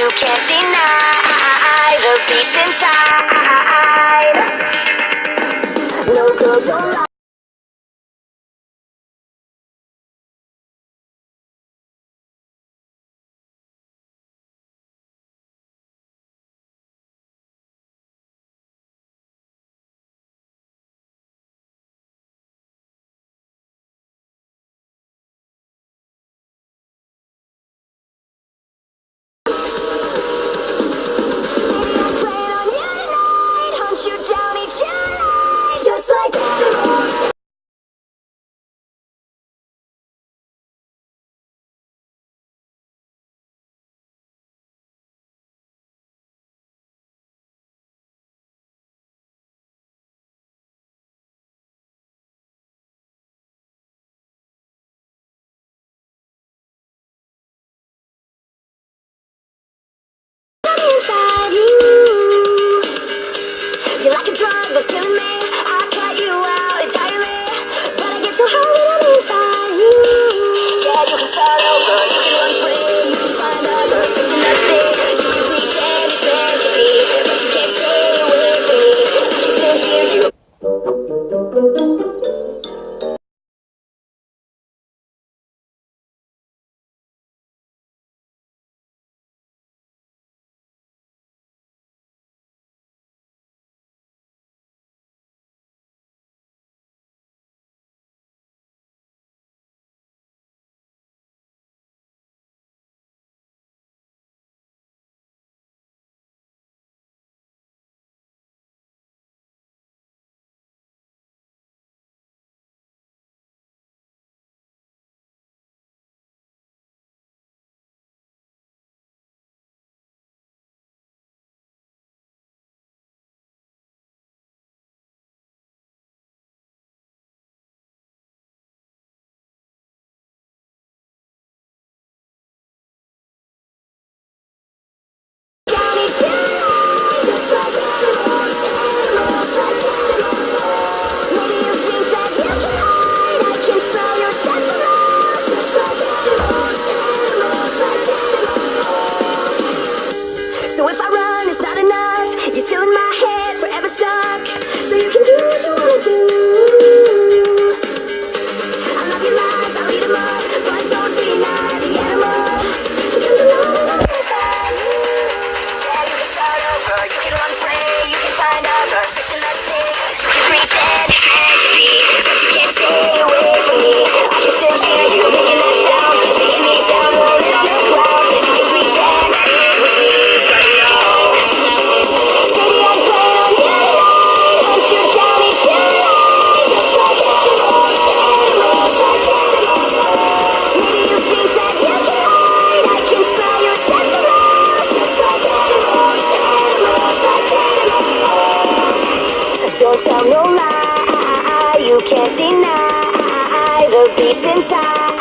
You can't deny the beast inside. No clothes on. Inside you, you're like a drug that's killing me. I cut you out entirely, but I get so high when I'm inside you. Yeah, you can start over, you can run free, you can find other fish in the sea. You can pretend it's meant to be, but you can't stay away from me. I can still hear you. So if I run, it's not enough. You're still in my head, forever stuck. So you can do what you wanna do. I love your lies, I'll eat 'em up, but don't deny the animal. It comes along when I'm inside you. Yeah, you can start over, you can run free, you can find other fish in the sea. You can pretend it's meant to be, but you can't stay away from me. I can still hear you making that sound, taking me down, rolling on the cloud. You can pretend that it was me. Don't tell no lie, you can't deny the beast inside.